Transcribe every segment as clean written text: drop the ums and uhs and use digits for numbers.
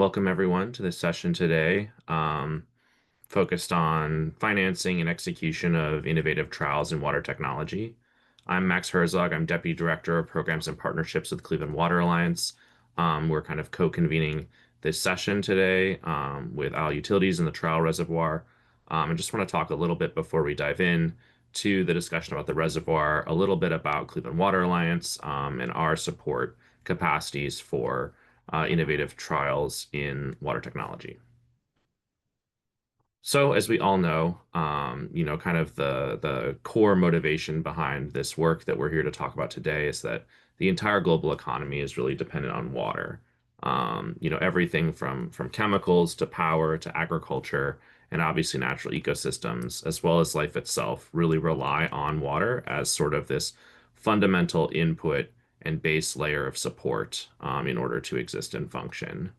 Welcome everyone to this session today, focused on financing and execution of innovative trials in water technology. I'm Max Herzog. I'm Deputy Director of Programs and Partnerships with Cleveland Water Alliance. We're kind of co-convening this session today with Al Utilities and the Trial Reservoir. I just want to talk a little bit before we dive in to the discussion about the reservoir, a little bit about Cleveland Water Alliance and our support capacities for innovative trials in water technology. So, as we all know, kind of the core motivation behind this work that we're here to talk about today is that the entire global economy is really dependent on water. Everything from chemicals to power to agriculture and obviously natural ecosystems, as well as life itself, really rely on water as sort of this fundamental input and base layer of support in order to exist and function.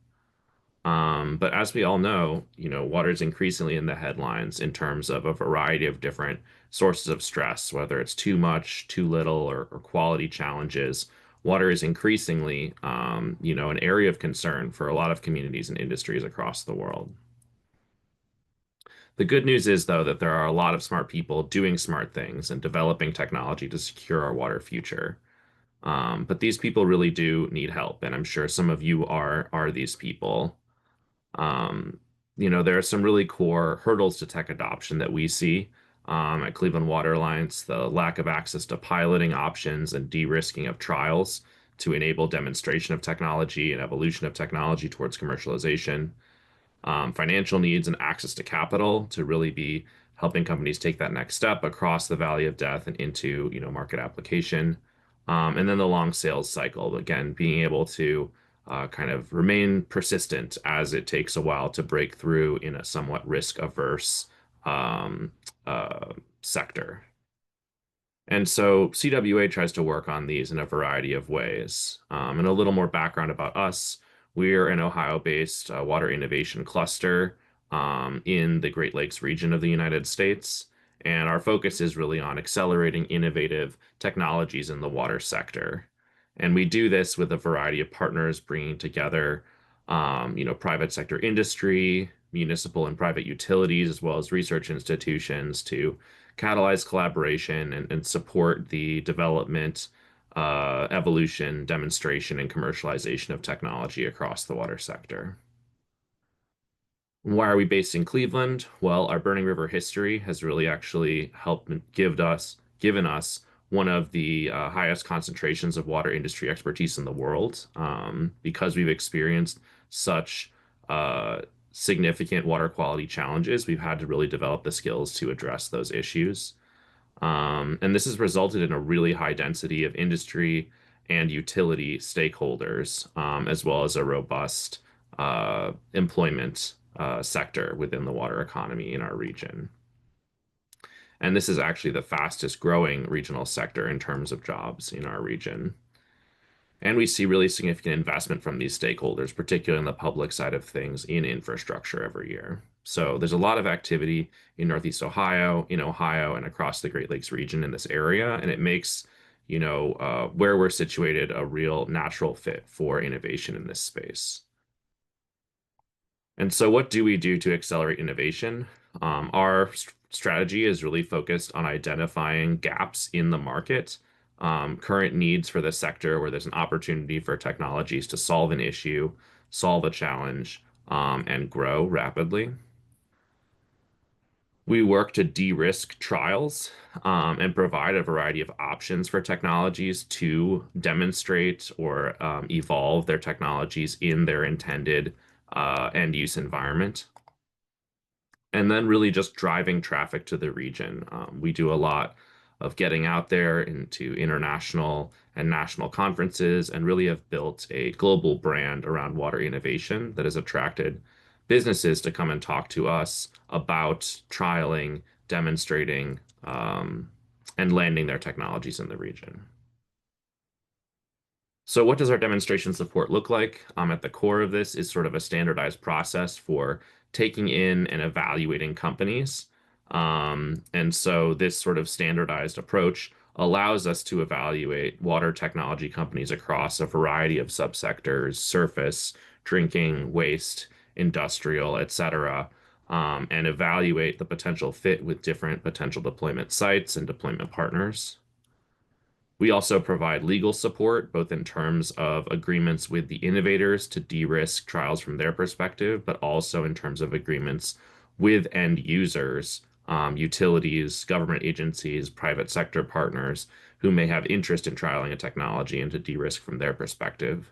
But as we all know, water is increasingly in the headlines in terms of a variety of different sources of stress, whether it's too much, too little, or quality challenges. Water is increasingly, an area of concern for a lot of communities and industries across the world. The good news is, though, that there are a lot of smart people doing smart things and developing technology to secure our water future. But these people really do need help, and I'm sure some of you are these people. Um, there are some really core hurdles to tech adoption that we see at Cleveland Water Alliance, the lack of access to piloting options and de-risking of trials to enable demonstration of technology and evolution of technology towards commercialization, financial needs and access to capital to really be helping companies take that next step across the valley of death and into, market application. And then the long sales cycle, again, being able to kind of remain persistent as it takes a while to break through in a somewhat risk-averse um, sector. And so CWA tries to work on these in a variety of ways. And a little more background about us. We're an Ohio-based water innovation cluster in the Great Lakes region of the United States. And our focus is really on accelerating innovative technologies in the water sector. And we do this with a variety of partners bringing together, private sector industry, municipal and private utilities, as well as research institutions to catalyze collaboration and support the development, evolution, demonstration, and commercialization of technology across the water sector. Why are we based in Cleveland? Well, our Burning River history has really actually helped given us one of the highest concentrations of water industry expertise in the world, because we've experienced such significant water quality challenges. We've had to really develop the skills to address those issues. And this has resulted in a really high density of industry and utility stakeholders, as well as a robust employment sector within the water economy in our region. And this is actually the fastest growing regional sector in terms of jobs in our region. And we see really significant investment from these stakeholders, particularly on the public side of things in infrastructure every year. So there's a lot of activity in Northeast Ohio, in Ohio, and across the Great Lakes region in this area. And it makes, where we're situated a real natural fit for innovation in this space. And so what do we do to accelerate innovation? Our strategy is really focused on identifying gaps in the market, current needs for the sector where there's an opportunity for technologies to solve an issue, solve a challenge, and grow rapidly. We work to de-risk trials and provide a variety of options for technologies to demonstrate or evolve their technologies in their intended end use environment. And then really just driving traffic to the region. We do a lot of getting out there into international and national conferences and really have built a global brand around water innovation that has attracted businesses to come and talk to us about trialing, demonstrating, and landing their technologies in the region. So what does our demonstration support look like? At the core of this is sort of a standardized process for taking in and evaluating companies. And so this sort of standardized approach allows us to evaluate water technology companies across a variety of subsectors: surface, drinking, waste, industrial, etc., and evaluate the potential fit with different potential deployment sites and deployment partners. We also provide legal support, both in terms of agreements with the innovators to de-risk trials from their perspective, but also in terms of agreements with end users, utilities, government agencies, private sector partners who may have interest in trialing a technology and to de-risk from their perspective.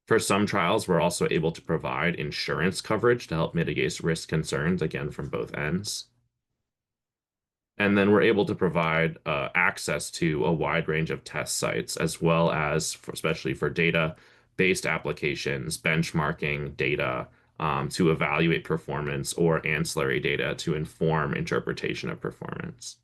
For some trials, we're also able to provide insurance coverage to help mitigate risk concerns, again, from both ends. And then we're able to provide access to a wide range of test sites, as well as, especially for data-based applications, benchmarking data to evaluate performance or ancillary data to inform interpretation of performance.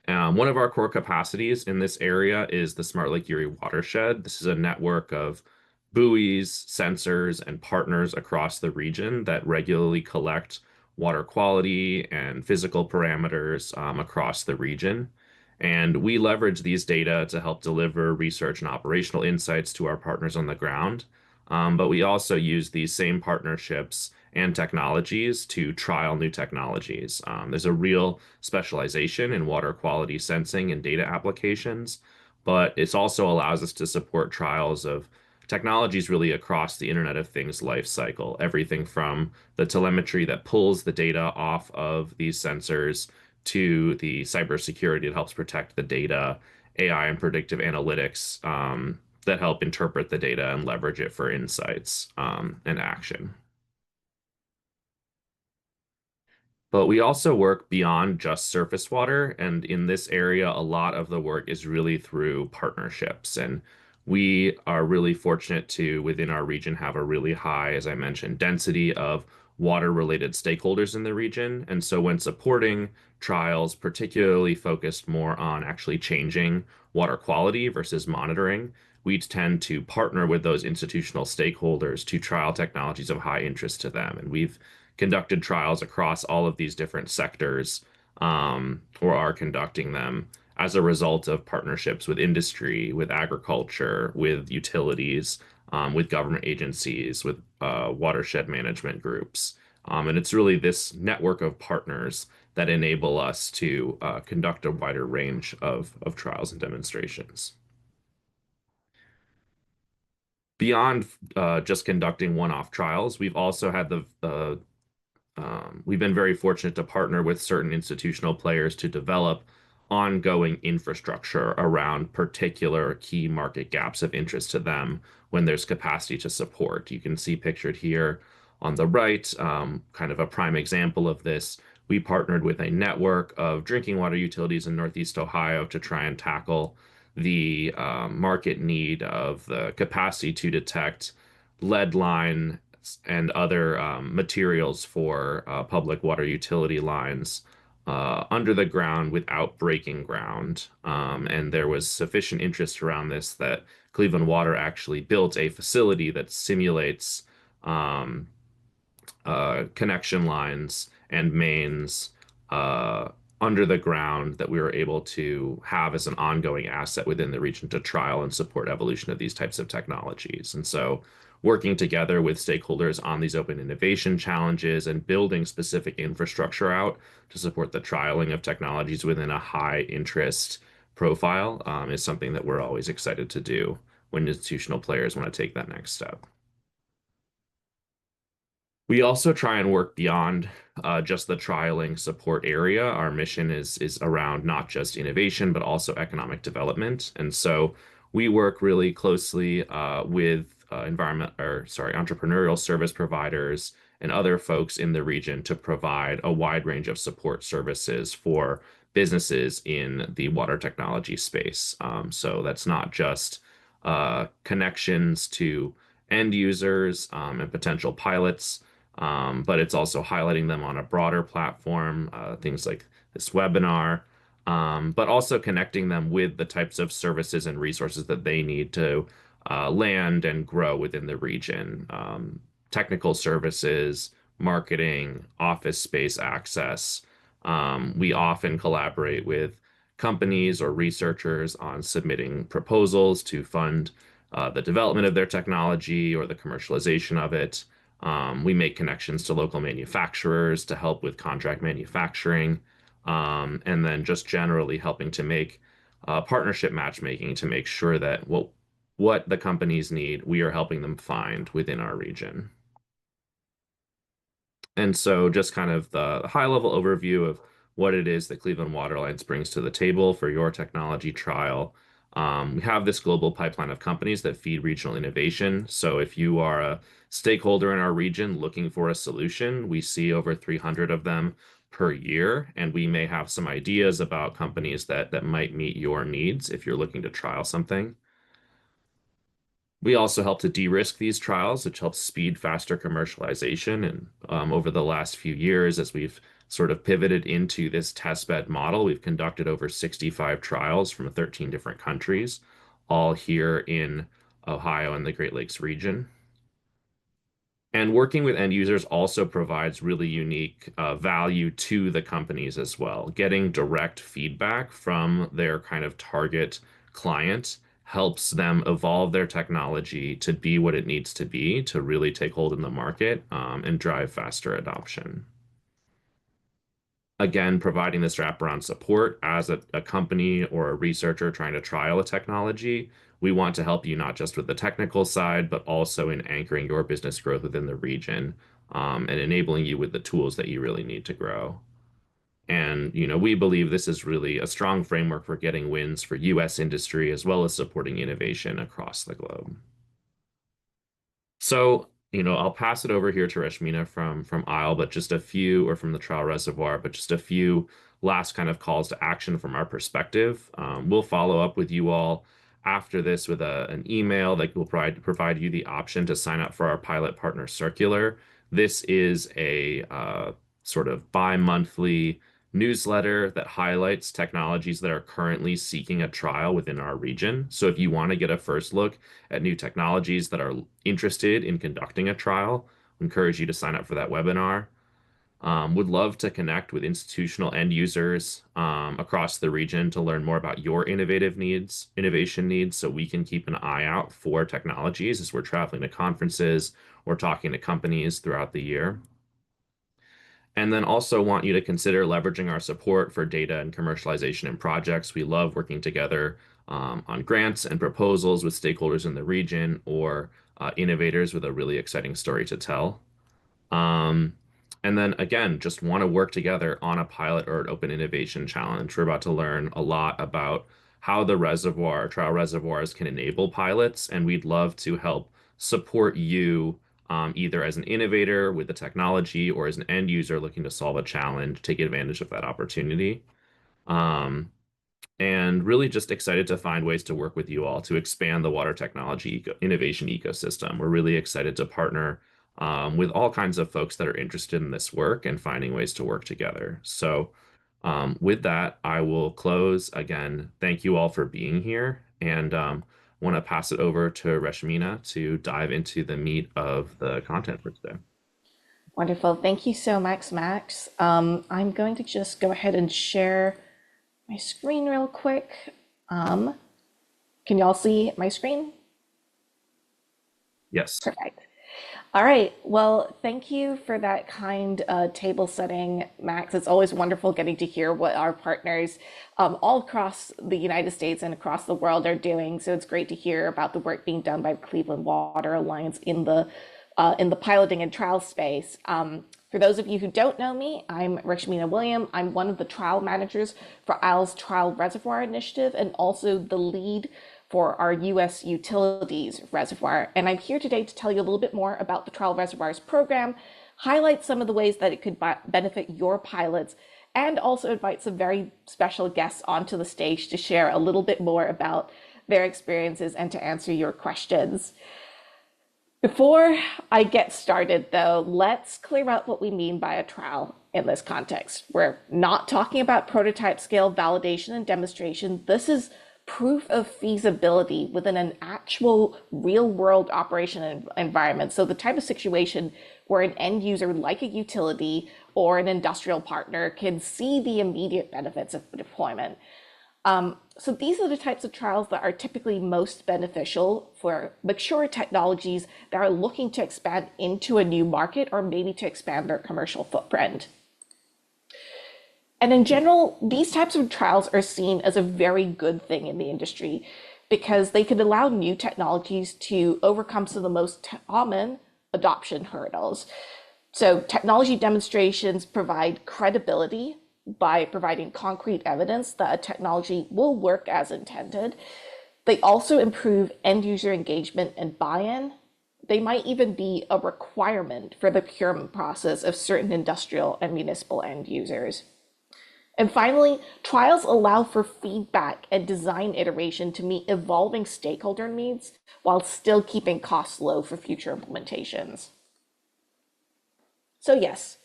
One of our core capacities in this area is the Smart Lake Erie watershed. This is a network of buoys, sensors, and partners across the region that regularly collect water quality and physical parameters across the region. And we leverage these data to help deliver research and operational insights to our partners on the ground. But we also use these same partnerships and technologies to trial new technologies. There's a real specialization in water quality sensing and data applications, but it also allows us to support trials of technologies really across the Internet of Things life cycle. Everything from the telemetry that pulls the data off of these sensors to the cybersecurity that helps protect the data, AI and predictive analytics that help interpret the data and leverage it for insights and action. But we also work beyond just surface water. And in this area, a lot of the work is really through partnerships. And we are really fortunate to, within our region, have a really high, as I mentioned, density of water-related stakeholders in the region. And so when supporting trials, particularly focused more on actually changing water quality versus monitoring, we tend to partner with those institutional stakeholders to trial technologies of high interest to them. And we've conducted trials across all of these different sectors, or are conducting them as a result of partnerships with industry, with agriculture, with utilities, with government agencies, with watershed management groups. And it's really this network of partners that enable us to conduct a wider range of trials and demonstrations. Beyond just conducting one-off trials, we've also had we've been very fortunate to partner with certain institutional players to develop ongoing infrastructure around particular key market gaps of interest to them when there's capacity to support. You can see pictured here on the right, kind of a prime example of this. We partnered with a network of drinking water utilities in Northeast Ohio to try and tackle the market need of the capacity to detect lead line and other materials for public water utility lines under the ground without breaking ground. And there was sufficient interest around this that Cleveland Water actually built a facility that simulates connection lines and mains under the ground that we were able to have as an ongoing asset within the region to trial and support evolution of these types of technologies. And so working together with stakeholders on these open innovation challenges and building specific infrastructure out to support the trialing of technologies within a high interest profile is something that we're always excited to do when institutional players want to take that next step. We also try and work beyond just the trialing support area. Our mission is around not just innovation, but also economic development. And so we work really closely with entrepreneurial service providers and other folks in the region to provide a wide range of support services for businesses in the water technology space. So that's not just connections to end users and potential pilots, but it's also highlighting them on a broader platform, things like this webinar, but also connecting them with the types of services and resources that they need to land and grow within the region. Technical services, marketing, office space access. We often collaborate with companies or researchers on submitting proposals to fund the development of their technology or the commercialization of it. We make connections to local manufacturers to help with contract manufacturing, and then just generally helping to make partnership matchmaking to make sure that what the companies need, we are helping them find within our region. And so just kind of the high level overview of what it is that Cleveland Water Alliance brings to the table for your technology trial. We have this global pipeline of companies that feed regional innovation. So if you are a stakeholder in our region looking for a solution, we see over 300 of them per year, and we may have some ideas about companies that might meet your needs if you're looking to trial something. We also help to de-risk these trials, which helps speed faster commercialization. And over the last few years, as we've sort of pivoted into this testbed model, we've conducted over 65 trials from 13 different countries, all here in Ohio and the Great Lakes region. And working with end users also provides really unique value to the companies as well. Getting direct feedback from their kind of target client helps them evolve their technology to be what it needs to be to really take hold in the market and drive faster adoption. Again, providing this wraparound support as a company or a researcher trying to trial a technology, we want to help you not just with the technical side, but also in anchoring your business growth within the region, and enabling you with the tools that you really need to grow. And, we believe this is really a strong framework for getting wins for US industry as well as supporting innovation across the globe. So, I'll pass it over here to Rashmina from Isle, but just a few, or from the Trial Reservoir, but just a few last kind of calls to action from our perspective. We'll follow up with you all after this with an email that will provide you the option to sign up for our pilot partner circular. This is a sort of bi-monthly newsletter that highlights technologies that are currently seeking a trial within our region. So if you want to get a first look at new technologies that are interested in conducting a trial, I encourage you to sign up for that webinar. Would love to connect with institutional end users across the region to learn more about your innovation needs, so we can keep an eye out for technologies as we're traveling to conferences or talking to companies throughout the year. And then also want you to consider leveraging our support for data and commercialization and projects. We love working together on grants and proposals with stakeholders in the region or innovators with a really exciting story to tell. Um, and then again, just want to work together on a pilot or an open innovation challenge. We're about to learn a lot about how the trial reservoirs can enable pilots, and we'd love to help support you either as an innovator with the technology or as an end user looking to solve a challenge, take advantage of that opportunity. Um, and really just excited to find ways to work with you all to expand the water technology innovation ecosystem. We're really excited to partner with all kinds of folks that are interested in this work and finding ways to work together. So with that, I will close. Again, thank you all for being here, and want to pass it over to Rashmina to dive into the meat of the content for today. Wonderful. Thank you so much, Max. I'm going to just go ahead and share my screen real quick. Can you all see my screen? Yes. Perfect. All right. Well, thank you for that kind table setting, Max. It's always wonderful getting to hear what our partners all across the United States and across the world are doing. So it's great to hear about the work being done by the Cleveland Water Alliance in the piloting and trial space. For those of you who don't know me, I'm Rashmina William. I'm one of the trial managers for Isle's Trial Reservoir Initiative and also the lead for our U.S. Utilities Reservoir. And I'm here today to tell you a little bit more about the Trial Reservoirs program, highlight some of the ways that it could benefit your pilots, and also invite some very special guests onto the stage to share a little bit more about their experiences and to answer your questions. Before I get started, though, let's clear up what we mean by a trial in this context. We're not talking about prototype scale validation and demonstration. This is proof of feasibility within an actual real world operation environment. So the type of situation where an end user like a utility or an industrial partner can see the immediate benefits of deployment. So these are the types of trials that are typically most beneficial for mature technologies that are looking to expand into a new market or maybe to expand their commercial footprint. And in general, these types of trials are seen as a very good thing in the industry because they could allow new technologies to overcome some of the most common adoption hurdles. So technology demonstrations provide credibility by providing concrete evidence that a technology will work as intended. They also improve end user engagement and buy-in. They might even be a requirement for the procurement process of certain industrial and municipal end users. And finally, trials allow for feedback and design iteration to meet evolving stakeholder needs while still keeping costs low for future implementations. So yes,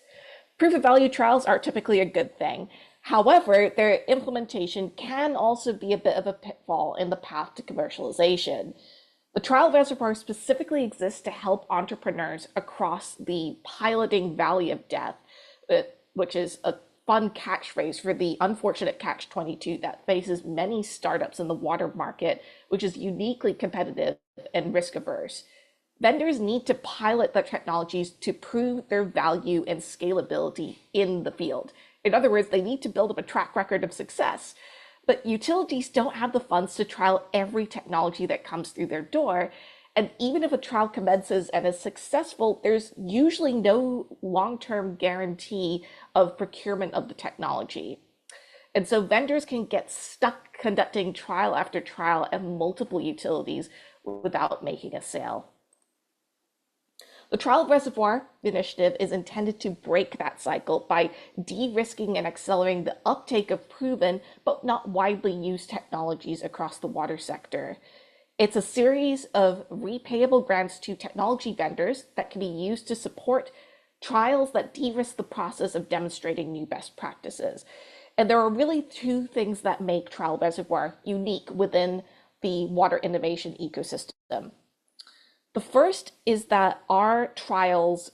proof of value trials are typically a good thing. However, their implementation can also be a bit of a pitfall in the path to commercialization. The trial reservoir specifically exists to help entrepreneurs across the piloting valley of death, which is a fun catchphrase for the unfortunate catch-22 that faces many startups in the water market, which is uniquely competitive and risk-averse. Vendors need to pilot their technologies to prove their value and scalability in the field. In other words, they need to build up a track record of success. But utilities don't have the funds to trial every technology that comes through their door. And even if a trial commences and is successful, there's usually no long-term guarantee of procurement of the technology. And so vendors can get stuck conducting trial after trial at multiple utilities without making a sale. The Trial Reservoir initiative is intended to break that cycle by de-risking and accelerating the uptake of proven but not widely used technologies across the water sector. It's a series of repayable grants to technology vendors that can be used to support trials that de-risk the process of demonstrating new best practices. And there are really two things that make Trial Reservoir unique within the water innovation ecosystem. The first is that our trials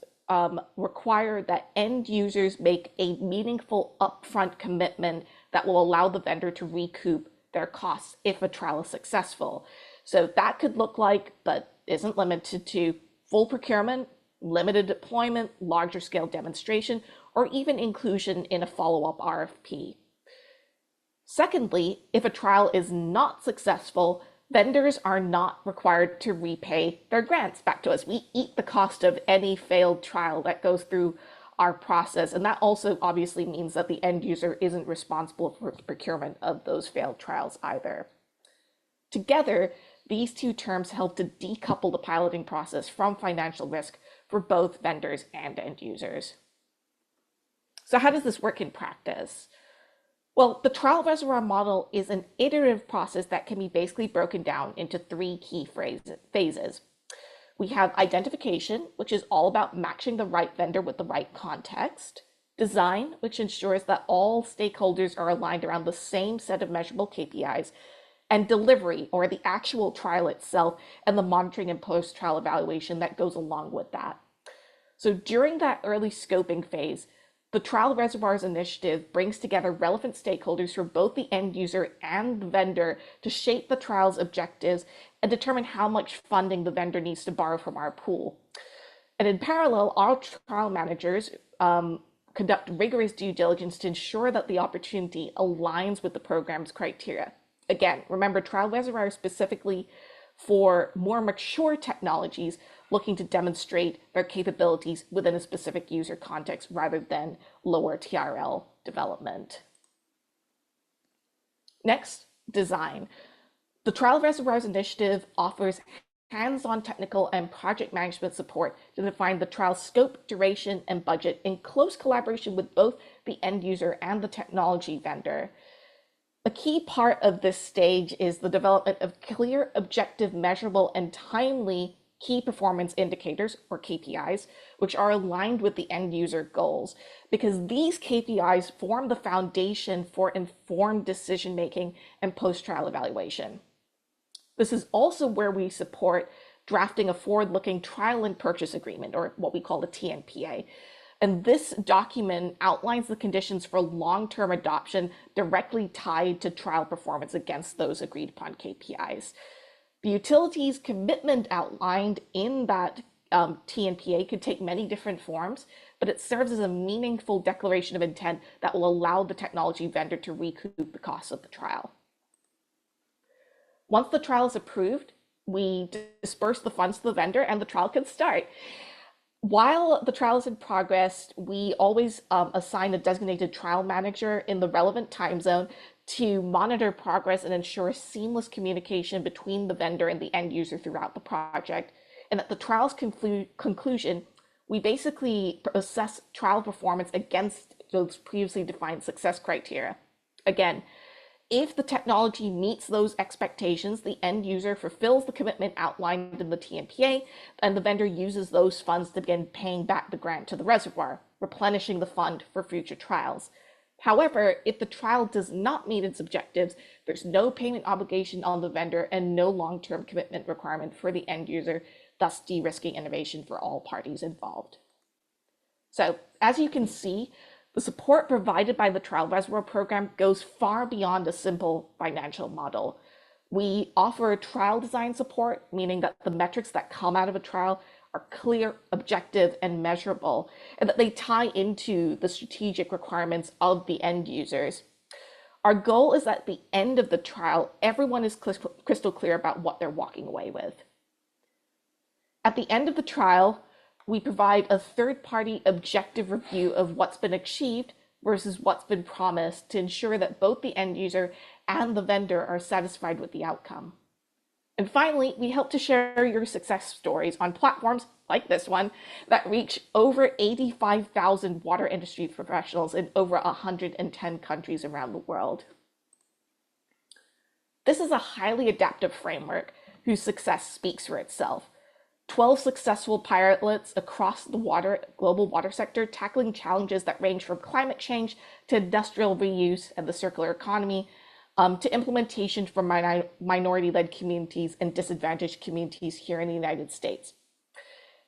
require that end users make a meaningful upfront commitment that will allow the vendor to recoup their costs if a trial is successful. So that could look like, but isn't limited to, full procurement, limited deployment, larger scale demonstration, or even inclusion in a follow-up RFP. Secondly, if a trial is not successful, vendors are not required to repay their grants back to us. We eat the cost of any failed trial that goes through our process. And that also obviously means that the end user isn't responsible for the procurement of those failed trials either. Together, these two terms help to decouple the piloting process from financial risk for both vendors and end users. So how does this work in practice? Well, the trial reservoir model is an iterative process that can be basically broken down into three key phases. We have identification, which is all about matching the right vendor with the right context. Design, which ensures that all stakeholders are aligned around the same set of measurable KPIs. And delivery, or the actual trial itself, and the monitoring and post-trial evaluation that goes along with that. So during that early scoping phase, the Trial Reservoirs initiative brings together relevant stakeholders from both the end user and the vendor to shape the trial's objectives and determine how much funding the vendor needs to borrow from our pool. And in parallel, our trial managers conduct rigorous due diligence to ensure that the opportunity aligns with the program's criteria. Again, remember, Trial Reservoir is specifically for more mature technologies looking to demonstrate their capabilities within a specific user context rather than lower TRL development. Next, design. The Trial Reservoirs initiative offers hands-on technical and project management support to define the trial scope, duration, and budget in close collaboration with both the end user and the technology vendor. A key part of this stage is the development of clear, objective, measurable, and timely key performance indicators, or KPIs, which are aligned with the end user goals, because these KPIs form the foundation for informed decision-making and post-trial evaluation. This is also where we support drafting a forward-looking trial and purchase agreement, or what we call the TNPA, And this document outlines the conditions for long-term adoption directly tied to trial performance against those agreed upon KPIs. The utility's commitment outlined in that TNPA could take many different forms, but it serves as a meaningful declaration of intent that will allow the technology vendor to recoup the costs of the trial. Once the trial is approved, we disperse the funds to the vendor and the trial can start. While the trial is in progress, we always assign a designated trial manager in the relevant time zone to monitor progress and ensure seamless communication between the vendor and the end user throughout the project. And at the trial's conclusion, we basically assess trial performance against those previously defined success criteria. Again, if the technology meets those expectations, the end user fulfills the commitment outlined in the TNPA, and the vendor uses those funds to begin paying back the grant to the reservoir, replenishing the fund for future trials. However, if the trial does not meet its objectives, there's no payment obligation on the vendor and no long-term commitment requirement for the end user, thus de-risking innovation for all parties involved. So, as you can see, the support provided by the Trial Reservoir program goes far beyond a simple financial model. We offer trial design support, meaning that the metrics that come out of a trial are clear, objective, and measurable, and that they tie into the strategic requirements of the end users. Our goal is that at the end of the trial, everyone is crystal clear about what they're walking away with. At the end of the trial, we provide a third-party objective review of what's been achieved versus what's been promised to ensure that both the end user and the vendor are satisfied with the outcome. And finally, we help to share your success stories on platforms like this one that reach over 85,000 water industry professionals in over 110 countries around the world. This is a highly adaptive framework whose success speaks for itself. 12 successful pilots across the global water sector, tackling challenges that range from climate change to industrial reuse and the circular economy, to implementation for minority-led communities and disadvantaged communities here in the United States.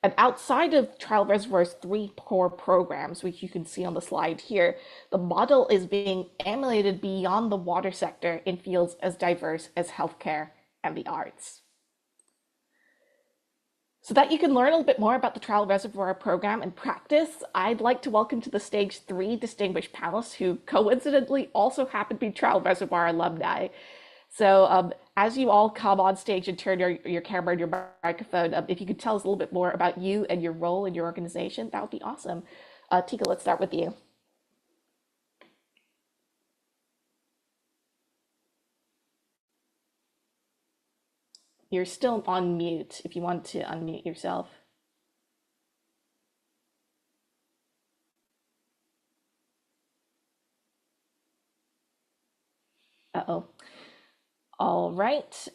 And outside of Trial Reservoir's 3 core programs, which you can see on the slide here, the model is being emulated beyond the water sector in fields as diverse as healthcare and the arts. So that you can learn a little bit more about the Trial Reservoir program and practice, I'd like to welcome to the stage 3 distinguished panelists who coincidentally also happen to be Trial Reservoir alumni. So as you all come on stage and turn your camera and your microphone, if you could tell us a little bit more about you and your role in your organization, that would be awesome. Tika, let's start with you. You're still on mute if you want to unmute yourself. Uh-oh. All right.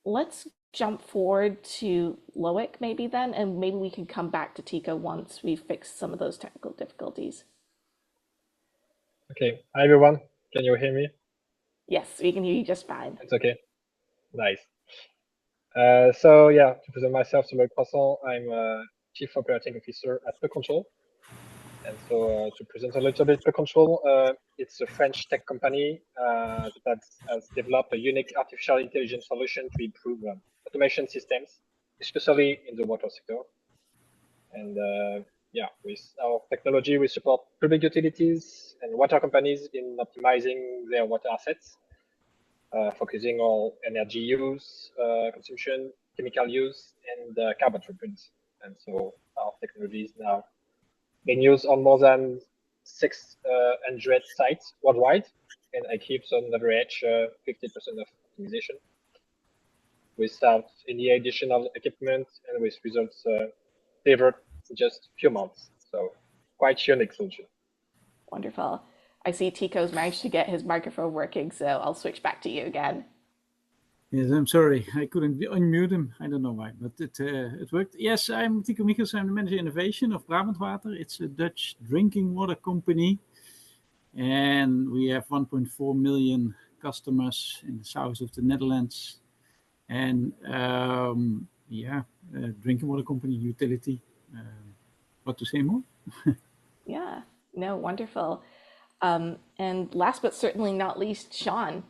Let's jump forward to Loic maybe then, and maybe we can come back to Tika once we've fixed some of those technical difficulties. Okay. Hi, everyone. Can you hear me? Yes, we can hear you just fine. It's okay. Nice. So yeah, to present myself, so Loic Croissant, I'm Chief Operating Officer at Procurement. And so to present a little bit Procurement, it's a French tech company that has developed a unique artificial intelligence solution to improve automation systems, especially in the water sector. And yeah, with our technology, we support public utilities and water companies in optimizing their water assets, focusing on energy use, consumption, chemical use, and carbon footprint. And so our technology is now being used on more than 600 sites worldwide, and achieves on average 50% of optimization without any additional equipment and with results delivered in just a few months. So quite unique solution. Wonderful. I see Tico's managed to get his microphone working, so I'll switch back to you again. Yes, I'm sorry, I couldn't unmute him. I don't know why, but it worked. Yes, I'm Tico Michels. I'm the manager innovation of Brabant Water. It's a Dutch drinking water company, and we have 1.4 million customers in the south of the Netherlands. And yeah, drinking water company, utility. what to say more. Yeah, no, wonderful. And last but certainly not least, Sean.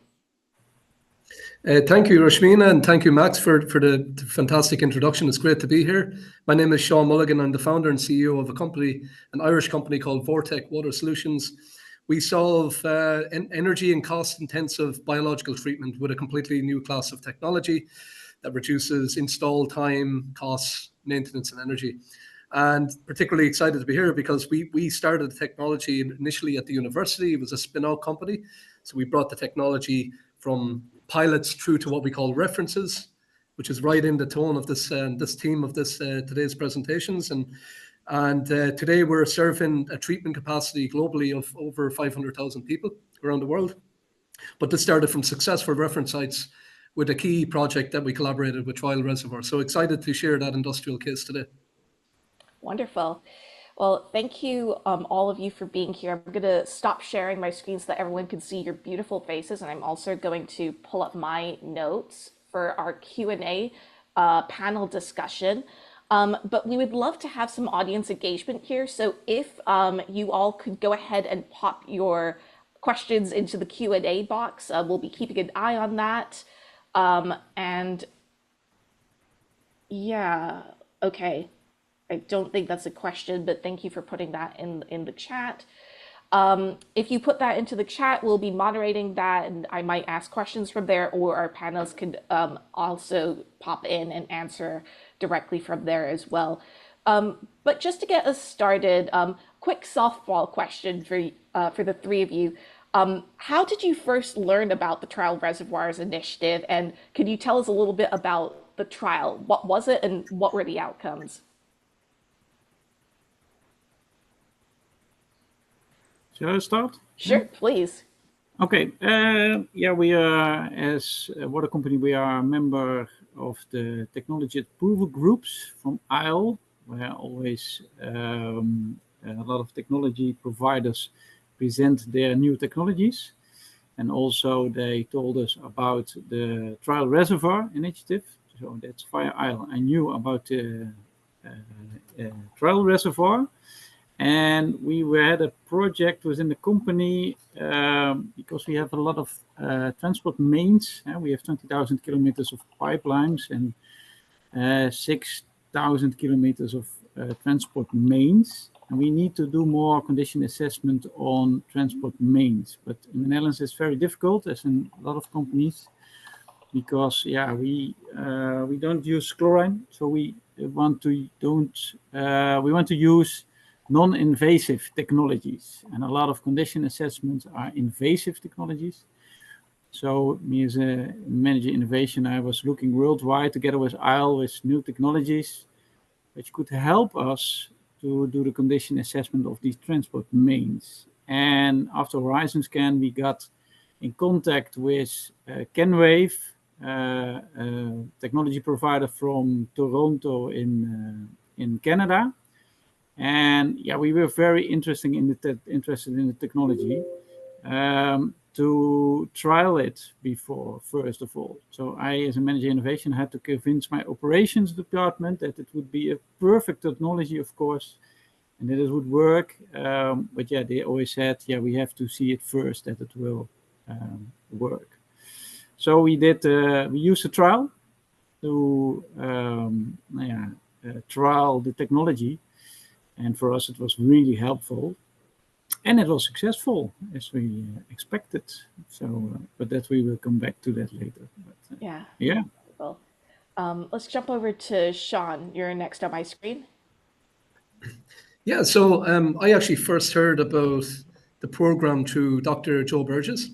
Thank you, Rashmina, and thank you, Max, for the fantastic introduction. It's great to be here. My name is Sean Mulligan. I'm the founder and CEO of a company, an Irish company called Vortec Water Solutions. We solve energy and cost-intensive biological treatment with a completely new class of technology that reduces install time, costs, maintenance, and energy. And particularly excited to be here because we started the technology initially at the university. It was a spin-out company. So we brought the technology from pilots through to what we call references, which is right in the tone of this theme of this today's presentations. And today we're serving a treatment capacity globally of over 500,000 people around the world. But this started from successful reference sites with a key project that we collaborated with Trial Reservoir. So excited to share that industrial case today. Wonderful. Well, thank you, all of you, for being here. I'm going to stop sharing my screen so that everyone can see your beautiful faces, and I'm also going to pull up my notes for our Q&A panel discussion. But we would love to have some audience engagement here. So if you all could go ahead and pop your questions into the Q&A box, we'll be keeping an eye on that. And yeah, okay. I don't think that's a question, but thank you for putting that in the chat. If you put that into the chat, we'll be moderating that, and I might ask questions from there, or our panelists could also pop in and answer directly from there as well. But just to get us started, quick softball question for the three of you. How did you first learn about the Trial Reservoirs initiative, and could you tell us a little bit about the trial? What was it, and what were the outcomes? Shall I start? Sure, please. Okay. Yeah, we are, as a water company, we are a member of the technology approval groups from ISLE, where always a lot of technology providers present their new technologies. And also they told us about the Trial Reservoir initiative. So that's via ISLE. I knew about the Trial Reservoir. And we had a project within the company because we have a lot of transport mains. We have 20,000 kilometers of pipelines and 6,000 kilometers of transport mains. And we need to do more condition assessment on transport mains. But in the Netherlands, it's very difficult, as in a lot of companies, because we don't use chlorine, so we want to use non-invasive technologies, and a lot of condition assessments are invasive technologies. So me as a manager innovation, I was looking worldwide together with ISLE with new technologies which could help us to do the condition assessment of these transport mains. And after Horizon Scan, we got in contact with Kenwave, technology provider from Toronto in Canada. And we were very interested in the technology to trial it before, first of all. So I, as a manager innovation, had to convince my operations department that it would be a perfect technology, of course, and that it would work. But they always said, we have to see it first that it will work. So we used a trial to trial the technology. And for us, it was really helpful, and it was successful as we expected. So, but that we will come back to that later. But, yeah. Well, let's jump over to Sean. You're next on my screen. Yeah. So I actually first heard about the program through Dr. Joe Burgess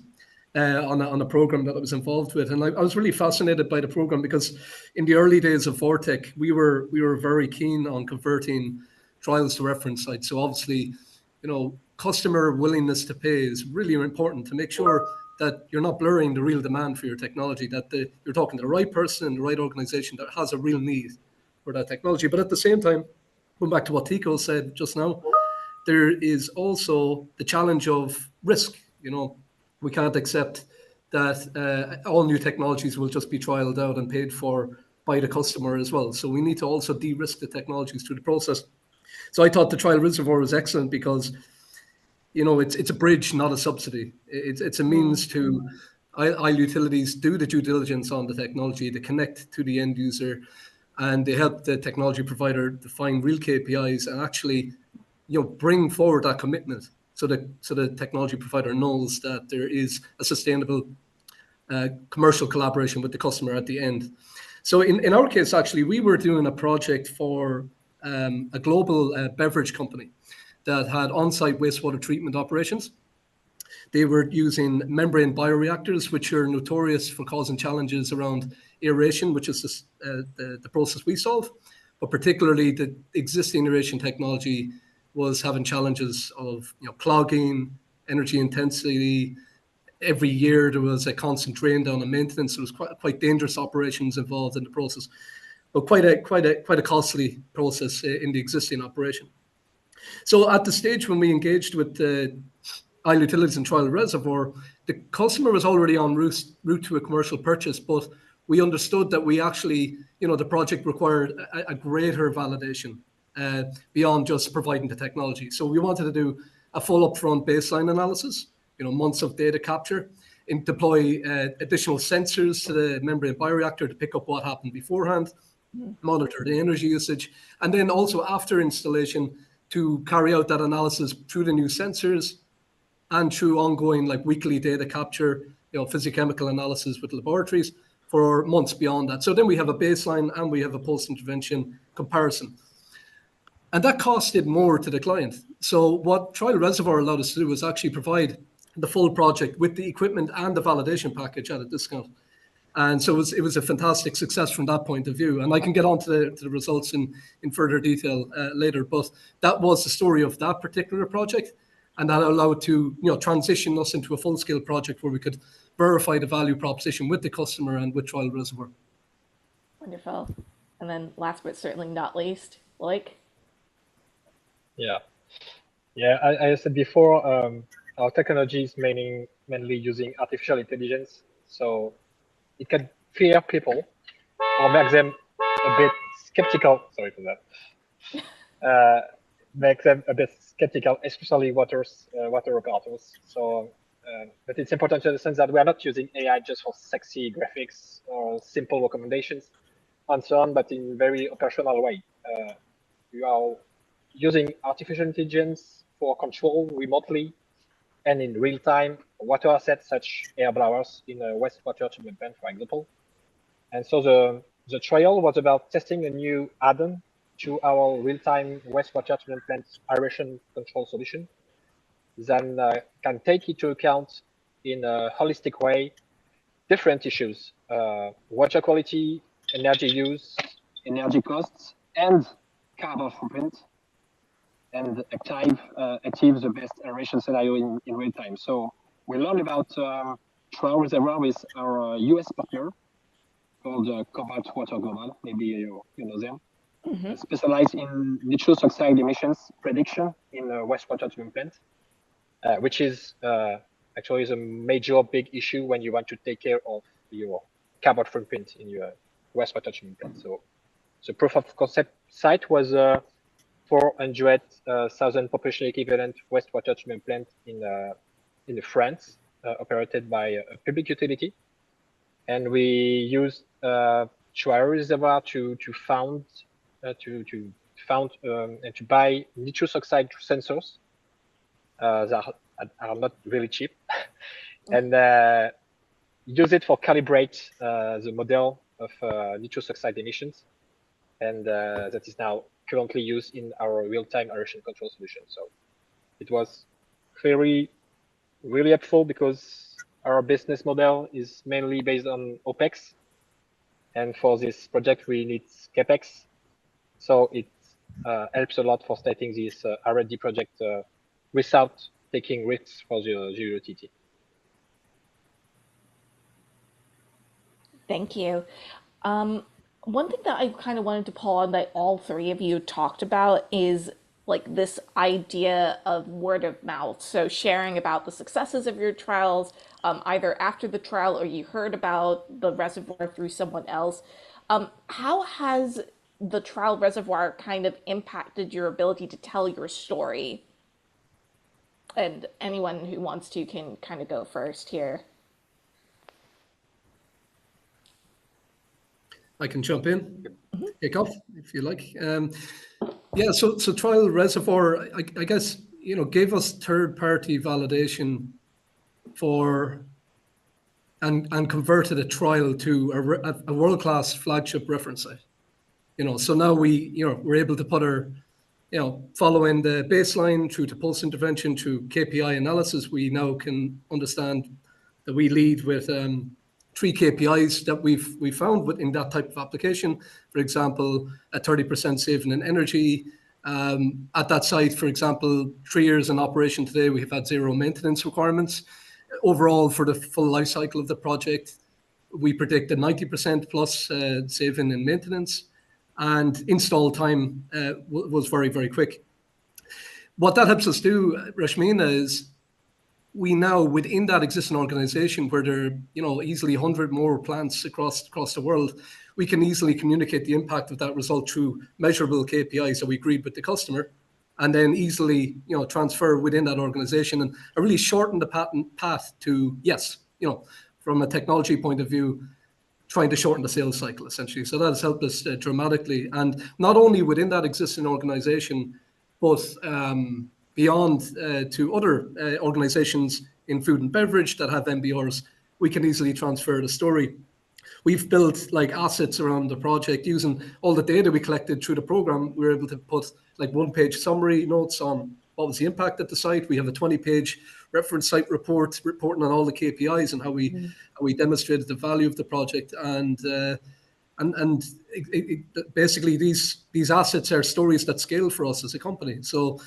on a program that I was involved with, and I was really fascinated by the program because in the early days of Vortec, we were very keen on converting trials to reference sites. So obviously, customer willingness to pay is really important to make sure that you're not blurring the real demand for your technology, that you're talking to the right person in the right organization that has a real need for that technology. But at the same time, going back to what Tico said just now, there is also the challenge of risk. We can't accept that all new technologies will just be trialed out and paid for by the customer as well. So we need to also de-risk the technologies through the process. So I thought the Trial Reservoir was excellent because, you know, it's a bridge, not a subsidy. It's a means to Isle utilities do the due diligence on the technology, to connect to the end user, and they help the technology provider define real KPIs and actually, you know, bring forward that commitment so that the technology provider knows that there is a sustainable commercial collaboration with the customer at the end. So in our case, actually, we were doing a project for a global beverage company that had on-site wastewater treatment operations. They were using membrane bioreactors, which are notorious for causing challenges around aeration, which is the process we solve. But particularly, the existing aeration technology was having challenges of, you know, clogging, energy intensity. Every year there was a constant drain down on maintenance. There was quite dangerous operations involved in the process, but quite a costly process in the existing operation. So at the stage when we engaged with the Isle Utilities and Trial Reservoir, the customer was already en route to a commercial purchase, but we understood that we actually, you know, the project required a greater validation beyond just providing the technology. So we wanted to do a full upfront baseline analysis, you know, months of data capture, and deploy additional sensors to the membrane bioreactor to pick up what happened beforehand, monitor the energy usage, and then also after installation to carry out that analysis through the new sensors and through ongoing like weekly data capture, you know, physicochemical analysis with laboratories for months beyond that. So then we have a baseline and we have a post-intervention comparison. And that costed more to the client. So what Trial Reservoir allowed us to do was actually provide the full project with the equipment and the validation package at a discount. And so it was a fantastic success from that point of view. And I can get on to the results in further detail later. But that was the story of that particular project. And that allowed to, you know, transition us into a full-scale project where we could verify the value proposition with the customer and with Trial Reservoir. Wonderful. And then last but certainly not least, Blake. Yeah. I said before, our technology is mainly using artificial intelligence, so it can fear people or make them a bit skeptical. Sorry for that. Make them a bit skeptical, especially water operators. So, but it's important to understand that we are not using AI just for sexy graphics or simple recommendations and so on, but in very operational way. We are using artificial intelligence for control remotely and in real time water assets such air blowers in a wastewater treatment plant, for example. And so the trial was about testing a new add-on to our real-time wastewater treatment plant aeration control solution that can take into account in a holistic way different issues: water quality, energy use, energy costs, and carbon footprint, and achieve the best aeration scenario in real time. So we learned about Trial Reservoir with our US partner called Cobalt Water Global. Maybe you know them. Specialized in nitrous oxide emissions prediction in a wastewater treatment plant, which is actually a major big issue when you want to take care of your carbon footprint in your wastewater treatment plant. So the proof of concept site was 400,000 population equivalent wastewater treatment plant in France, operated by a public utility, and we used Trial Reservoir to found and to buy nitrous oxide sensors that are not really cheap, and use it for calibrate the model of nitrous oxide emissions, and that is now currently used in our real-time aeration control solution. So it was really helpful because our business model is mainly based on OPEX, and for this project we need CAPEX. So it helps a lot for starting this R&D project without taking risks for the utility. Thank you. One thing that I kind of wanted to pull on that all three of you talked about is like this idea of word of mouth. So sharing about the successes of your trials, either after the trial or you heard about the reservoir through someone else. How has the trial reservoir kind of impacted your ability to tell your story? And anyone who wants to can kind of go first here. I can jump in, kick off if you like. Yeah, so Trial Reservoir, I guess, gave us third-party validation for and converted a trial to a world-class flagship reference site. So now we're able to put our, following the baseline through to pulse intervention to KPI analysis, we now can understand that we lead with 3 KPIs that we found in that type of application. For example, a 30% saving in energy. At that site, for example, 3 years in operation today, we have had 0 maintenance requirements. Overall, for the full life cycle of the project, we predict a 90% plus saving in maintenance, and install time was very, very quick. What that helps us do, Rashmina, is we now, within that existing organization where there are easily 100 more plants across the world, we can easily communicate the impact of that result through measurable KPIs that we agreed with the customer, and then easily transfer within that organization and really shorten the path to, yes, from a technology point of view, trying to shorten the sales cycle, essentially. So that has helped us dramatically. And not only within that existing organization, but beyond to other organizations in food and beverage that have MBRs, we can easily transfer the story. We've built assets around the project using all the data we collected through the program. We were able to put 1-page summary notes on what was the impact at the site. We have a 20-page reference site report reporting on all the KPIs and how we demonstrated the value of the project. And basically these assets are stories that scale for us as a company. So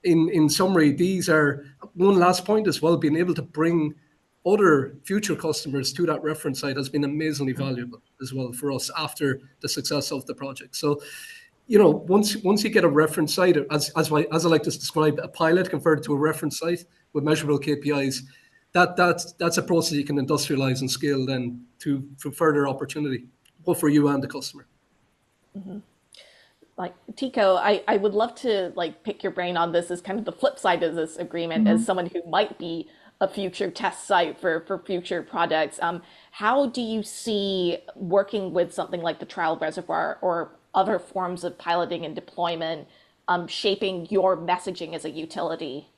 in summary, these are one last point as well, being able to bring other future customers to that reference site has been amazingly valuable as well for us after the success of the project. So, once you get a reference site, as I like to describe, a pilot converted to a reference site with measurable KPIs, that's a process you can industrialize and scale then to further opportunity, both for you and the customer. Mm-hmm. Tico, I would love to pick your brain on this as kind of the flip side of this agreement, as someone who might be a future test site for future projects. How do you see working with something like the Trial Reservoir or other forms of piloting and deployment shaping your messaging as a utility?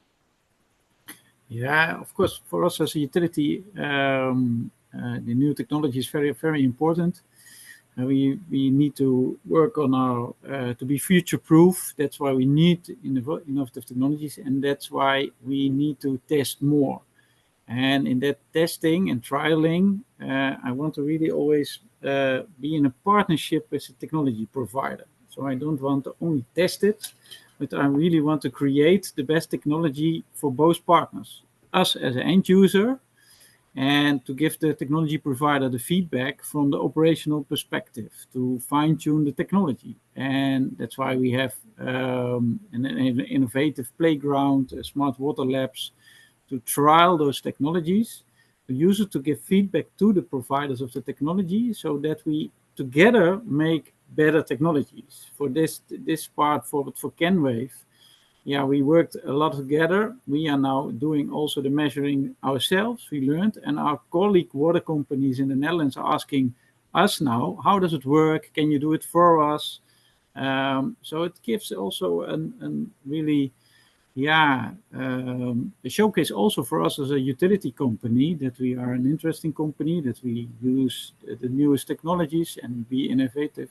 Yeah, of course, for us as a utility, the new technology is very, very important. We need to work on our to be future-proof. That's why we need innovative technologies, and that's why we need to test more. And in that testing and trialing, I want to really always be in a partnership with a technology provider. So I don't want to only test it, but I really want to create the best technology for both partners, us as an end user, and to give the technology provider the feedback from the operational perspective to fine-tune the technology. And that's why we have an innovative playground, smart water labs, to trial those technologies, to use it to give feedback to the providers of the technology so that we together make better technologies. For this part, for CanWave, yeah, we worked a lot together. We are now doing also the measuring ourselves, we learned, and our colleague water companies in the Netherlands are asking us now, how does it work? Can you do it for us? So it gives also a really, a showcase also for us as a utility company, that we are an interesting company, that we use the newest technologies and be innovative.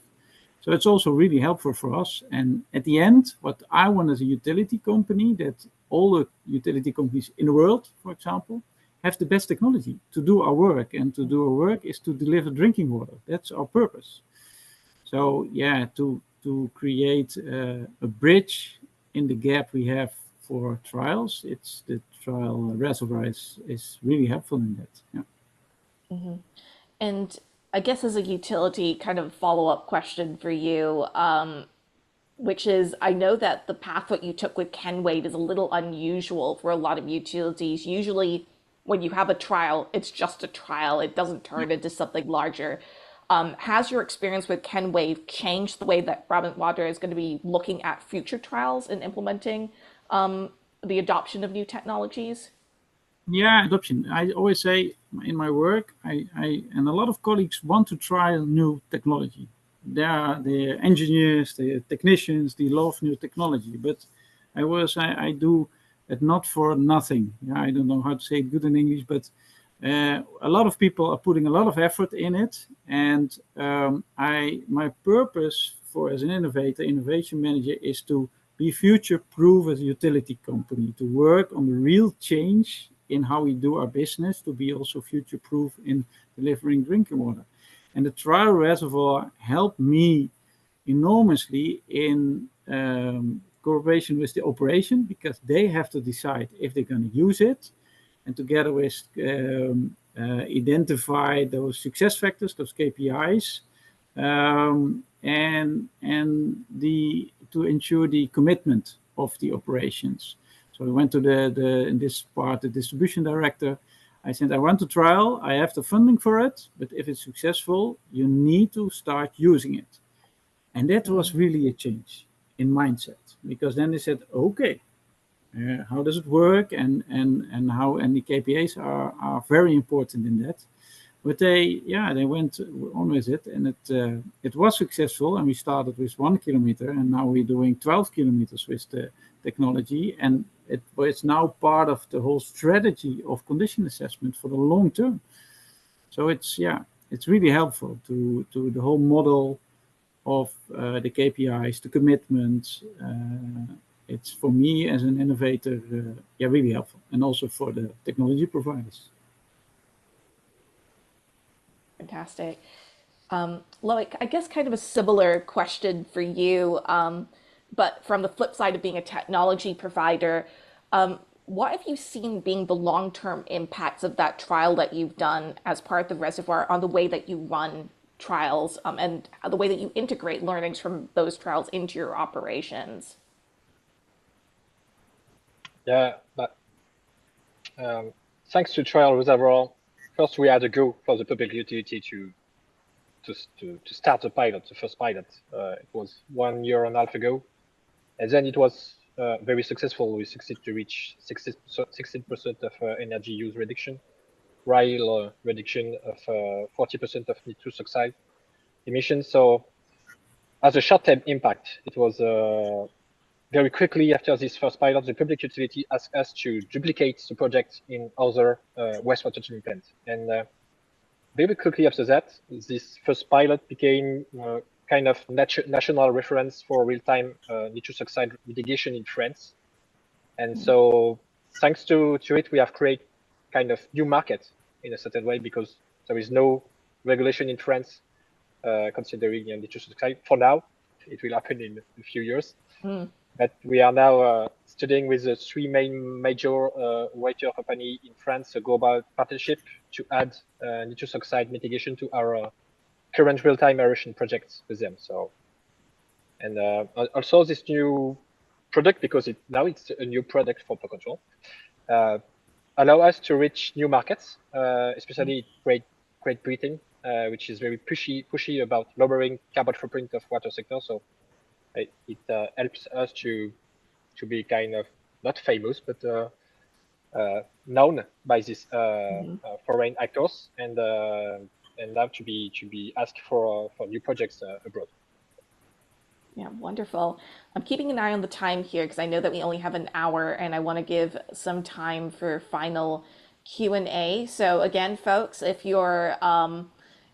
So it's also really helpful for us. And at the end, what I want as a utility company, that all the utility companies in the world, for example, have the best technology to do our work. And to do our work is to deliver drinking water. That's our purpose. So yeah, to create a bridge in the gap we have for trials, it's the Trial Reservoir is really helpful in that. Yeah. Mm-hmm. And I guess as a utility kind of follow-up question for you, which is, I know that the path that you took with CanWave is a little unusual for a lot of utilities. Usually when you have a trial, it's just a trial. It doesn't turn into something larger. Has your experience with Ken Wave changed the way that Brabant Water is going to be looking at future trials and implementing the adoption of new technologies? Yeah, adoption. I always say in my work, and a lot of colleagues want to try new technology. They're engineers, they're technicians, they love new technology. But I do it not for nothing. Yeah, I don't know how to say it good in English, but a lot of people are putting a lot of effort in it. And my purpose for as an innovation manager, is to be future-proof as a utility company, to work on the real change in how we do our business, to be also future-proof in delivering drinking water. And the Trial Reservoir helped me enormously in cooperation with the operation, because they have to decide if they're going to use it, and together with identify those success factors, those KPIs, and to ensure the commitment of the operations. So we went to in this part, the distribution director. I said, I want to trial, I have the funding for it, but if it's successful, you need to start using it. And that was really a change in mindset, because then they said, okay, how does it work, and the KPIs are very important in that. But they went on with it, and it was successful. And we started with 1 kilometer, and now we're doing 12 kilometers with the technology, and it's now part of the whole strategy of condition assessment for the long term. So it's really helpful to the whole model of the KPIs, the commitments. It's for me as an innovator, really helpful, and also for the technology providers. Fantastic. Loic, I guess kind of a similar question for you, but from the flip side of being a technology provider, what have you seen being the long-term impacts of that trial that you've done as part of the reservoir on the way that you run trials, and the way that you integrate learnings from those trials into your operations? Yeah, but thanks to Trial Reservoir, first we had a go for the public utility to start the pilot, the first pilot. It was 1.5 years ago, and then it was very successful. We succeeded to reach 16% of energy use reduction, while reduction of 40% of nitrous oxide emissions. So as a short-term impact, it was very quickly after this first pilot, the public utility asked us to duplicate the project in other wastewater treatment plants. And very quickly after that, this first pilot became kind of national reference for real-time nitrous oxide mitigation in France. And so thanks to it, we have created kind of new market in a certain way, because there is no regulation in France considering nitrous oxide for now. It will happen in a few years. But we are now studying with the 3 major water company in France, a global partnership to add nitrous oxide mitigation to our current real-time aeration projects with them. So, and also this new product, because now it's a new product for Procurement, allow us to reach new markets, especially Great Britain, which is very pushy about lowering carbon footprint of water sector. So it helps us to be kind of not famous, but known by these foreign actors, and now to be asked for new projects abroad. Yeah, wonderful. I'm keeping an eye on the time here because I know that we only have an hour, and I want to give some time for final Q&A. So again, folks, if you're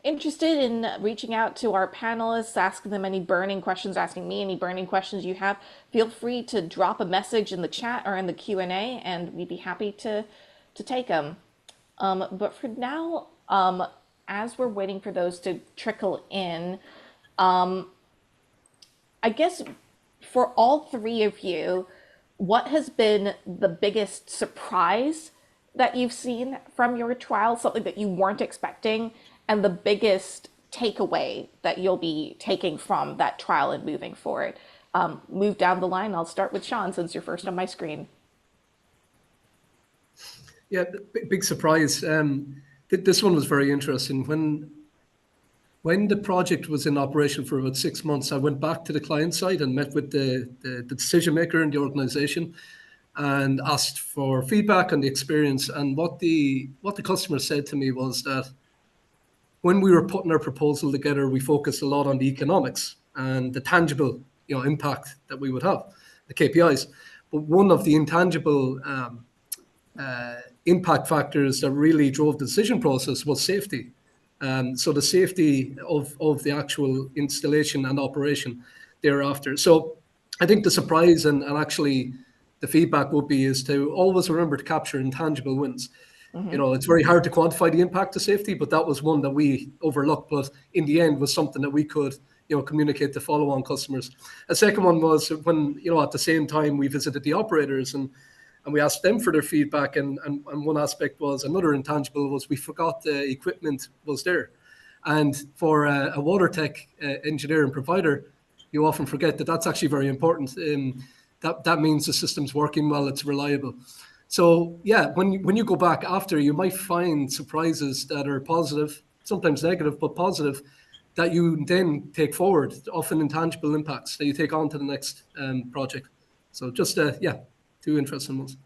interested in reaching out to our panelists, asking them any burning questions, asking me any burning questions you have, feel free to drop a message in the chat or in the Q&A, and we'd be happy to take them. But for now, as we're waiting for those to trickle in, I guess for all 3 of you, what has been the biggest surprise that you've seen from your trial, something that you weren't expecting, and the biggest takeaway that you'll be taking from that trial and moving forward? Move down the line. I'll start with Sean, since you're first on my screen. Yeah, big surprise. This one was very interesting. when the project was in operation for about 6 months, I went back to the client side and met with the decision maker in the organization and asked for feedback on the experience. And what the customer said to me was that when we were putting our proposal together, we focused a lot on the economics and the tangible, impact that we would have, the KPIs. But one of the intangible impact factors that really drove the decision process was safety. So the safety of the actual installation and operation thereafter. So I think the surprise and actually the feedback would be is to always remember to capture intangible wins. It's very hard to quantify the impact of safety, but that was one that we overlooked, but in the end was something that we could, communicate to follow-on customers. A second one was when, at the same time we visited the operators and we asked them for their feedback. And one aspect was another intangible was we forgot the equipment was there. And for a water tech engineer and provider, you often forget that that's actually very important. That means the system's working well, it's reliable. So yeah, when you go back after, you might find surprises that are positive, sometimes negative, but positive, that you then take forward, often intangible impacts that you take on to the next project. So just, two interesting ones.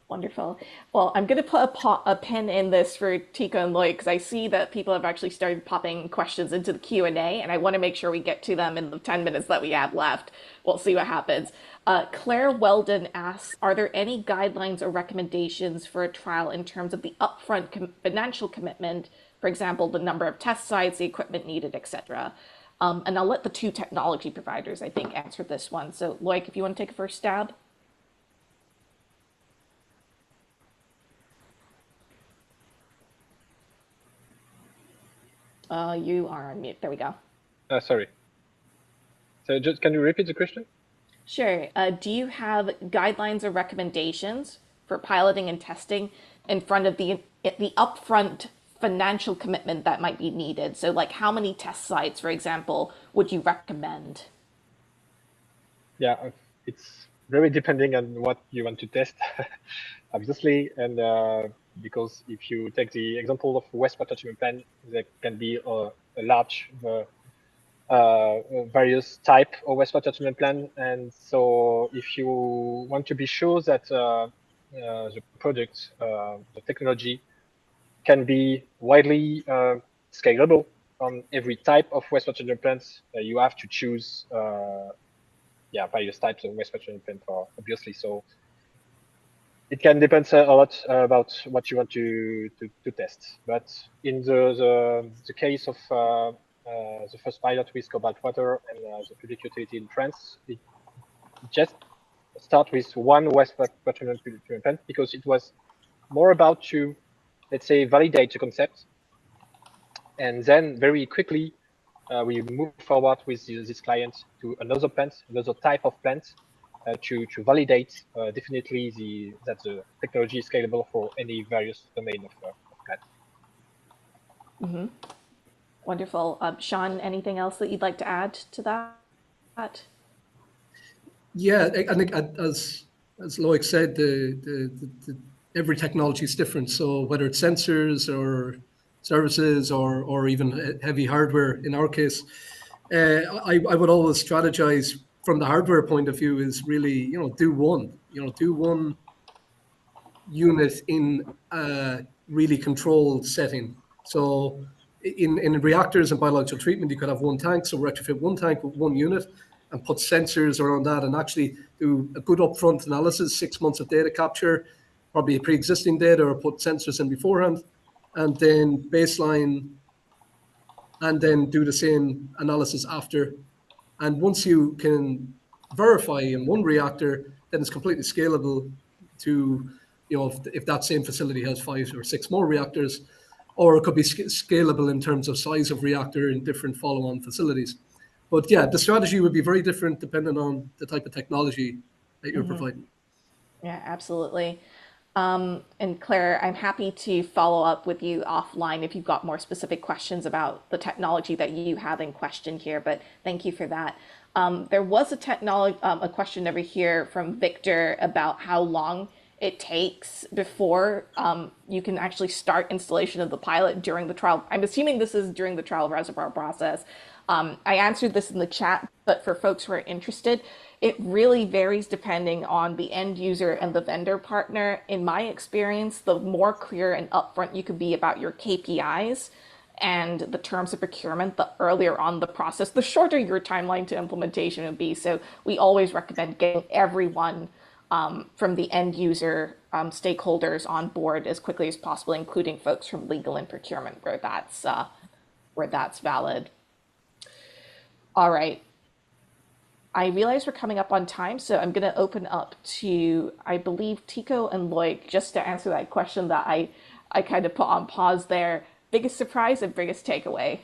Wonderful. Well, I'm going to put a pin in this for Tika and Lloyd because I see that people have actually started popping questions into the Q&A, and I want to make sure we get to them in the 10 minutes that we have left. We'll see what happens. Claire Weldon asks, are there any guidelines or recommendations for a trial in terms of the upfront financial commitment, for example, the number of test sites, the equipment needed, etc.? And I'll let the two technology providers, I think, answer this one. So, Lloyd, if you want to take a first stab. You are on mute. There we go. Sorry. So just can you repeat the question? Sure. Do you have guidelines or recommendations for piloting and testing in front of the upfront financial commitment that might be needed? So like how many test sites, for example, would you recommend? Yeah, it's very depending on what you want to test, obviously. And because if you take the example of wastewater treatment plant, there can be a large various type of wastewater treatment plant. And so if you want to be sure that the product, the technology can be widely scalable on every type of wastewater treatment plants, you have to choose various types of wastewater treatment plant, obviously. So it can depend a lot about what you want to test. But in the case of the first pilot with Cobalt Water and the public utility in France, it just start with one wastewater treatment plant because it was more about to, let's say, validate the concept. And then very quickly, we move forward with this client to another plant, another type of plant, to validate definitely that the technology is scalable for any various domain of plant. Mm-hmm. Wonderful. Sean, anything else that you'd like to add to that? Yeah, I think as Loic said, every technology is different. So whether it's sensors or services or even heavy hardware, in our case, I would always strategize from the hardware point of view is really, do one unit in a really controlled setting. So in reactors and biological treatment, you could have one tank, so retrofit one tank with one unit and put sensors around that and actually do a good upfront analysis, 6 months of data capture, probably pre-existing data or put sensors in beforehand, and then baseline, and then do the same analysis after. And once you can verify in one reactor, then it's completely scalable to, if that same facility has 5 or 6 more reactors, or it could be scalable in terms of size of reactor in different follow-on facilities. But yeah, the strategy would be very different depending on the type of technology that you're providing. Yeah, absolutely. And Claire, I'm happy to follow up with you offline if you've got more specific questions about the technology that you have in question here, but thank you for that. There was a question over here from Victor about how long it takes before you can actually start installation of the pilot during the trial. I'm assuming this is during the trial reservoir process. I answered this in the chat, but for folks who are interested, it really varies depending on the end user and the vendor partner. In my experience, the more clear and upfront you can be about your KPIs and the terms of procurement, the earlier on the process, the shorter your timeline to implementation would be. So we always recommend getting everyone from the end user stakeholders on board as quickly as possible, including folks from legal and procurement where that's valid. All right. I realize we're coming up on time, so I'm going to open up to, I believe, Tico and Loic, just to answer that question that I kind of put on pause there. Biggest surprise and biggest takeaway?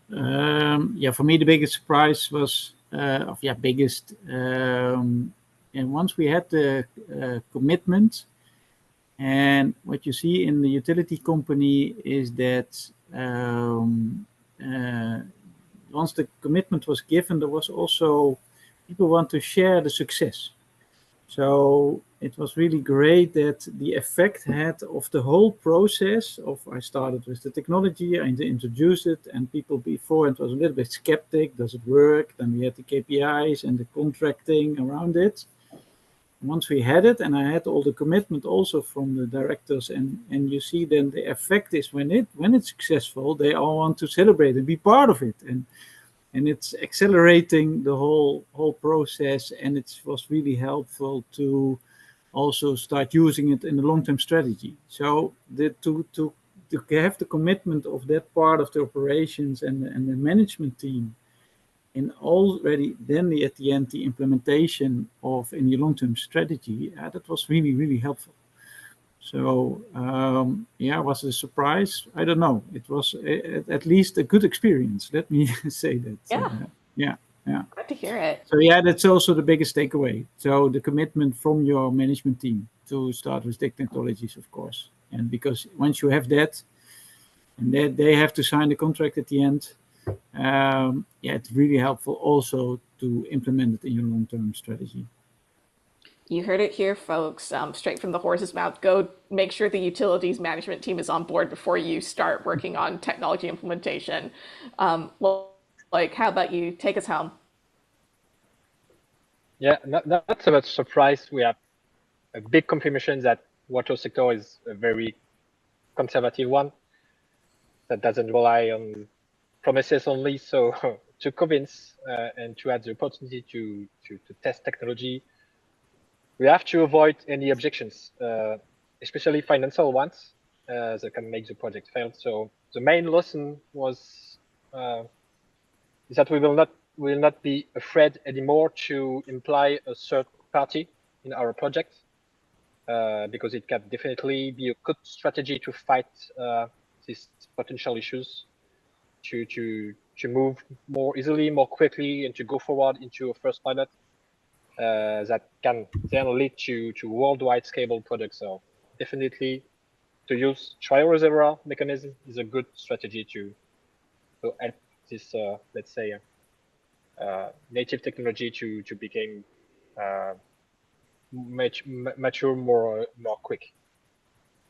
Yeah, for me, the biggest surprise was, and once we had the commitment, and what you see in the utility company is that once the commitment was given, there was also people want to share the success. So it was really great that the effect had of the whole process of I started with the technology, I introduced it, and people before it was a little bit skeptic, does it work? Then we had the KPIs and the contracting around it. Once we had it, and I had all the commitment also from the directors, and you see then the effect is when it's successful, they all want to celebrate and be part of it, and it's accelerating the whole process, and it was really helpful to also start using it in the long-term strategy. So to have the commitment of that part of the operations and the management team, and already then at the end the implementation of any long-term strategy, that was really helpful. So was it a surprise? I don't know. It was at least a good experience. Let me say that. Yeah. Glad to hear it. So that's also the biggest takeaway. So the commitment from your management team to start with technologies, of course, and because once you have that, and they have to sign the contract at the end. It's really helpful also to implement it in your long-term strategy. You heard it here, folks. Straight from the horse's mouth. Go make sure the utilities management team is on board before you start working on technology implementation. How about you? Take us home. Yeah, not so much surprise. We have a big confirmation that water sector is a very conservative one that doesn't rely on promises only. So to convince and to add the opportunity to test technology, we have to avoid any objections, especially financial ones that can make the project fail. So the main lesson was is that we will not be afraid anymore to imply a third party in our project, because it can definitely be a good strategy to fight these potential issues, to move more easily, more quickly, and to go forward into a first pilot that can then lead to worldwide scalable products. So definitely to use trial reservoir mechanism is a good strategy to help this, let's say, native technology to become mature more quick.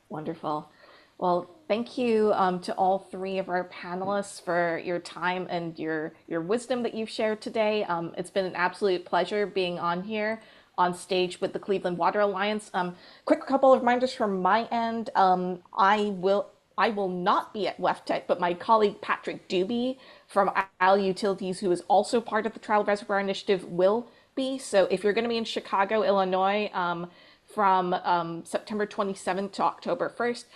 Wonderful. Well, thank you to all three of our panelists for your time and your wisdom that you've shared today. It's been an absolute pleasure being on here on stage with the Cleveland Water Alliance. Quick couple of reminders from my end. I will not be at WEFTech, but my colleague Patrick Doobie from Al Utilities, who is also part of the Trial Reservoir Initiative, will be. So if you're going to be in Chicago, Illinois, from September 27th to October 1st.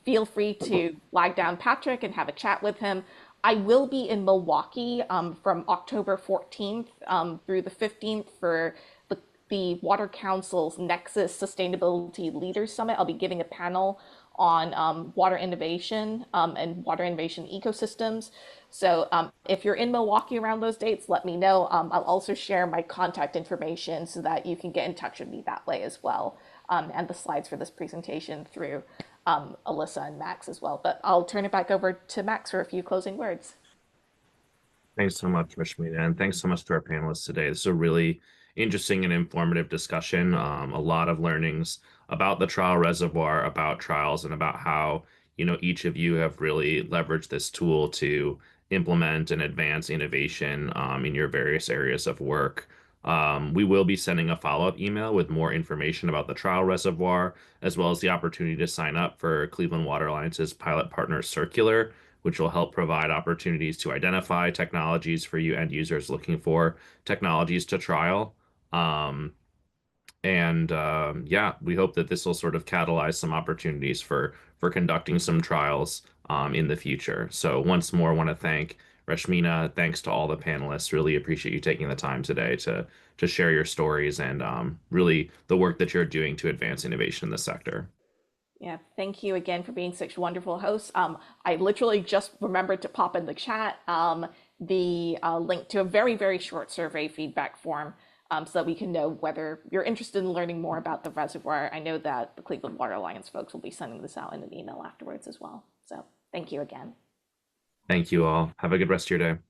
Feel free to flag down Patrick and have a chat with him. I will be in Milwaukee from October 14th through the 15th for the Water Council's Nexus Sustainability Leaders Summit. I'll be giving a panel on water innovation and water innovation ecosystems. So if you're in Milwaukee around those dates, let me know. I'll also share my contact information so that you can get in touch with me that way as well, and the slides for this presentation through Alyssa and Max as well. But I'll turn it back over to Max for a few closing words. Thanks so much, Rashmita, and thanks so much to our panelists today. This is a really interesting and informative discussion. A lot of learnings about the trial reservoir, about trials, and about how, each of you have really leveraged this tool to implement and advance innovation in your various areas of work. We will be sending a follow-up email with more information about the trial reservoir, as well as the opportunity to sign up for Cleveland Water Alliance's Pilot Partner Circular, which will help provide opportunities to identify technologies for you end users looking for technologies to trial. Um, and yeah, we hope that this will sort of catalyze some opportunities for conducting some trials in the future. So once more, want to thank Rashmina. Thanks to all the panelists. Really appreciate you taking the time today to share your stories and really the work that you're doing to advance innovation in the sector. Yeah, thank you again for being such wonderful hosts. I literally just remembered to pop in the chat the link to a very, very short survey feedback form so that we can know whether you're interested in learning more about the reservoir. I know that the Cleveland Water Alliance folks will be sending this out in an email afterwards as well. So thank you again. Thank you all. Have a good rest of your day.